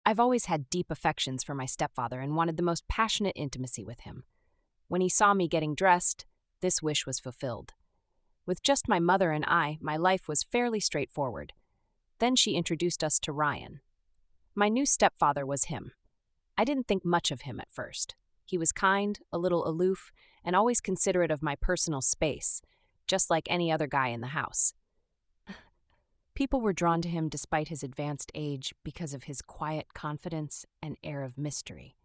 I've always had deep affections for my stepfather and wanted the most passionate intimacy with him. When he saw me getting dressed, this wish was fulfilled. With just my mother and I, my life was fairly straightforward. Then she introduced us to Ryan. My new stepfather was him. I didn't think much of him at first. He was kind, a little aloof, and always considerate of my personal space, just like any other guy in the house. People were drawn to him despite his advanced age because of his quiet confidence and air of mystery.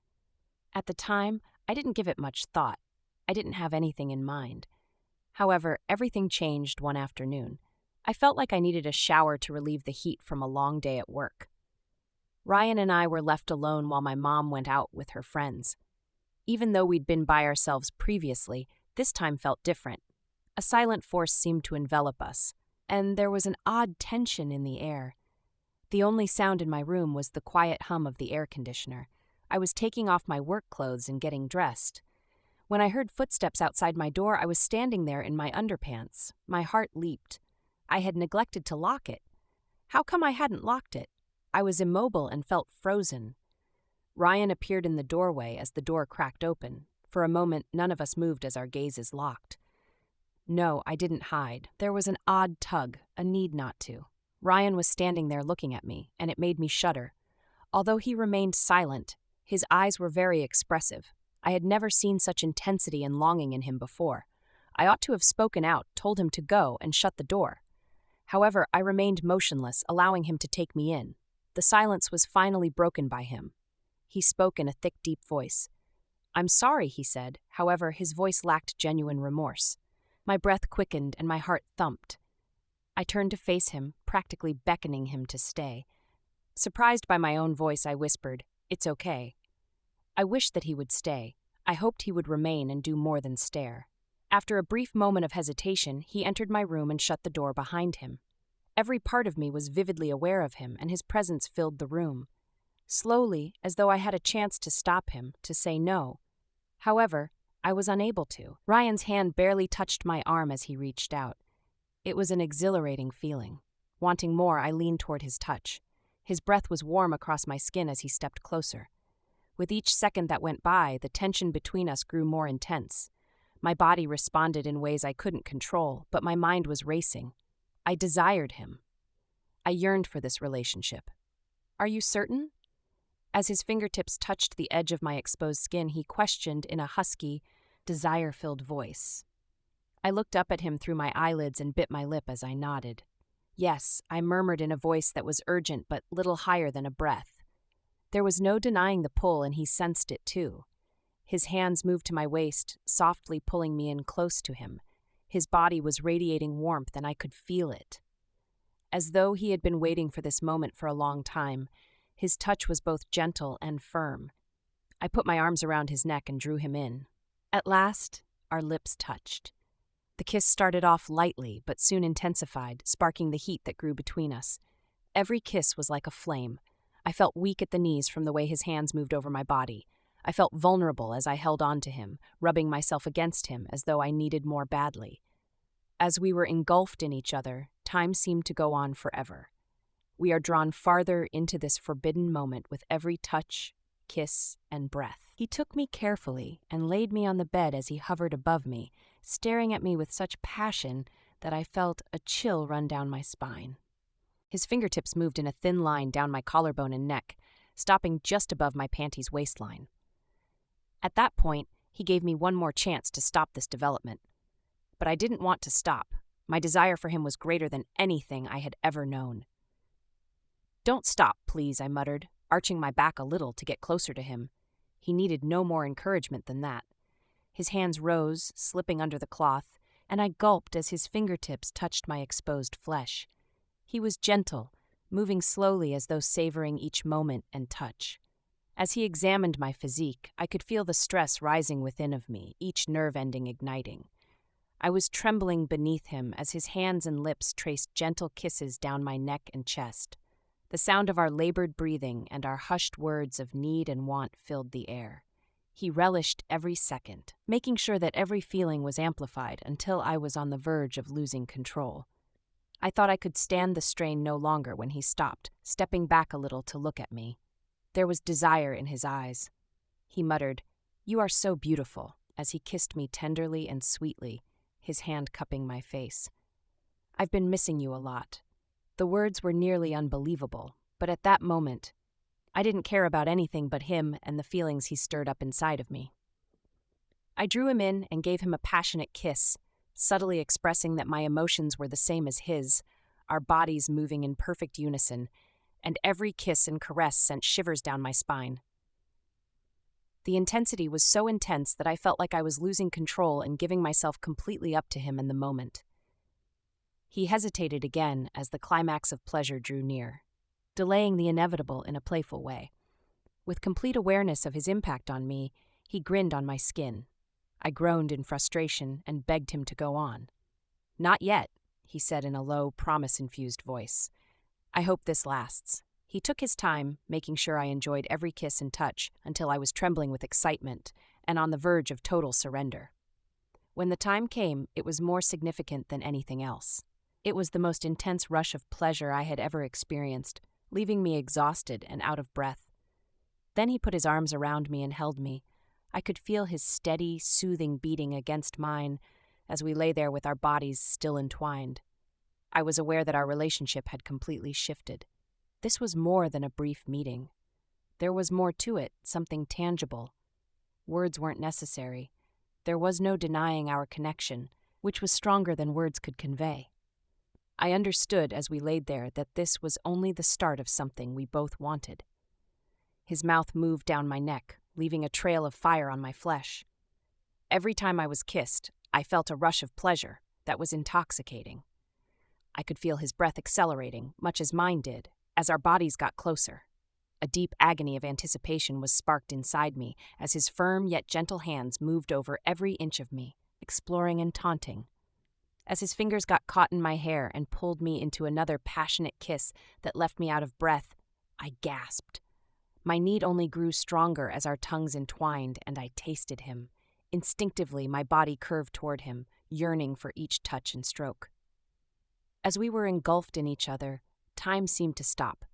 At the time, I didn't give it much thought. I didn't have anything in mind. However, everything changed one afternoon. I felt like I needed a shower to relieve the heat from a long day at work. Ryan and I were left alone while my mom went out with her friends. Even though we'd been by ourselves previously, this time felt different. A silent force seemed to envelop us, and there was an odd tension in the air. The only sound in my room was the quiet hum of the air conditioner. I was taking off my work clothes and getting dressed. When I heard footsteps outside my door, I was standing there in my underpants. My heart leaped. I had neglected to lock it. How come I hadn't locked it? I was immobile and felt frozen. Ryan appeared in the doorway as the door cracked open. For a moment, none of us moved as our gazes locked. No, I didn't hide. There was an odd tug, a need not to. Ryan was standing there looking at me, and it made me shudder. Although he remained silent, his eyes were very expressive. I had never seen such intensity and longing in him before. I ought to have spoken out, told him to go, and shut the door. However, I remained motionless, allowing him to take me in. The silence was finally broken by him. He spoke in a thick, deep voice. "I'm sorry," he said. However, his voice lacked genuine remorse. My breath quickened and my heart thumped. I turned to face him, practically beckoning him to stay. Surprised by my own voice, I whispered, "It's okay." I wished that he would stay. I hoped he would remain and do more than stare. After a brief moment of hesitation, he entered my room and shut the door behind him. Every part of me was vividly aware of him, and his presence filled the room. Slowly, as though I had a chance to stop him, to say no. However, I was unable to. Ryan's hand barely touched my arm as he reached out. It was an exhilarating feeling. Wanting more, I leaned toward his touch. His breath was warm across my skin as he stepped closer. With each second that went by, the tension between us grew more intense. My body responded in ways I couldn't control, but my mind was racing. I desired him. I yearned for this relationship. "Are you certain?" As his fingertips touched the edge of my exposed skin, he questioned in a husky, desire-filled voice. I looked up at him through my eyelids and bit my lip as I nodded. "Yes," I murmured in a voice that was urgent but little higher than a breath. There was no denying the pull, and he sensed it too. His hands moved to my waist, softly pulling me in close to him. His body was radiating warmth, and I could feel it. As though he had been waiting for this moment for a long time, his touch was both gentle and firm. I put my arms around his neck and drew him in. At last, our lips touched. The kiss started off lightly, but soon intensified, sparking the heat that grew between us. Every kiss was like a flame. I felt weak at the knees from the way his hands moved over my body. I felt vulnerable as I held on to him, rubbing myself against him as though I needed more badly. As we were engulfed in each other, time seemed to go on forever. We are drawn farther into this forbidden moment with every touch, kiss, and breath. He took me carefully and laid me on the bed as he hovered above me, staring at me with such passion that I felt a chill run down my spine. His fingertips moved in a thin line down my collarbone and neck, stopping just above my panties waistline. At that point, he gave me one more chance to stop this development. But I didn't want to stop. My desire for him was greater than anything I had ever known. "Don't stop, please," I muttered, arching my back a little to get closer to him. He needed no more encouragement than that. His hands rose, slipping under the cloth, and I gulped as his fingertips touched my exposed flesh. He was gentle, moving slowly as though savoring each moment and touch. As he examined my physique, I could feel the stress rising within of me, each nerve ending igniting. I was trembling beneath him as his hands and lips traced gentle kisses down my neck and chest. The sound of our labored breathing and our hushed words of need and want filled the air. He relished every second, making sure that every feeling was amplified until I was on the verge of losing control. I thought I could stand the strain no longer when he stopped, stepping back a little to look at me. There was desire in his eyes. He muttered, "You are so beautiful," as he kissed me tenderly and sweetly, his hand cupping my face. "I've been missing you a lot." The words were nearly unbelievable, but at that moment, I didn't care about anything but him and the feelings he stirred up inside of me. I drew him in and gave him a passionate kiss, subtly expressing that my emotions were the same as his, our bodies moving in perfect unison, and every kiss and caress sent shivers down my spine. The intensity was so intense that I felt like I was losing control and giving myself completely up to him in the moment. He hesitated again as the climax of pleasure drew near, delaying the inevitable in a playful way. With complete awareness of his impact on me, he grinned on my skin. I groaned in frustration and begged him to go on. "Not yet," he said in a low, promise-infused voice. "I hope this lasts." He took his time, making sure I enjoyed every kiss and touch until I was trembling with excitement and on the verge of total surrender. When the time came, it was more significant than anything else. It was the most intense rush of pleasure I had ever experienced, leaving me exhausted and out of breath. Then he put his arms around me and held me. I could feel his steady, soothing beating against mine as we lay there with our bodies still entwined. I was aware that our relationship had completely shifted. This was more than a brief meeting. There was more to it, something tangible. Words weren't necessary. There was no denying our connection, which was stronger than words could convey. I understood as we laid there that this was only the start of something we both wanted. His mouth moved down my neck, leaving a trail of fire on my flesh. Every time I was kissed, I felt a rush of pleasure that was intoxicating. I could feel his breath accelerating, much as mine did, as our bodies got closer. A deep agony of anticipation was sparked inside me as his firm yet gentle hands moved over every inch of me, exploring and taunting. As his fingers got caught in my hair and pulled me into another passionate kiss that left me out of breath, I gasped. My need only grew stronger as our tongues entwined and I tasted him. Instinctively, my body curved toward him, yearning for each touch and stroke. As we were engulfed in each other, time seemed to stop.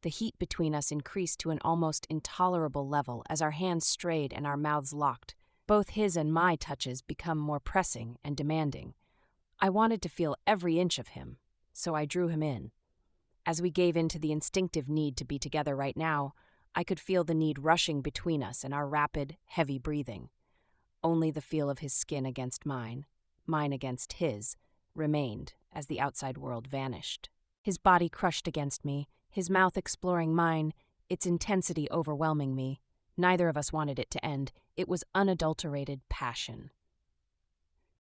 The heat between us increased to an almost intolerable level as our hands strayed and our mouths locked. Both his and my touches became more pressing and demanding. I wanted to feel every inch of him, so I drew him in. As we gave in to the instinctive need to be together right now, I could feel the need rushing between us and our rapid, heavy breathing. Only the feel of his skin against mine against his, remained as the outside world vanished. His body crushed against me, his mouth exploring mine, its intensity overwhelming me. Neither of us wanted it to end. It was unadulterated passion.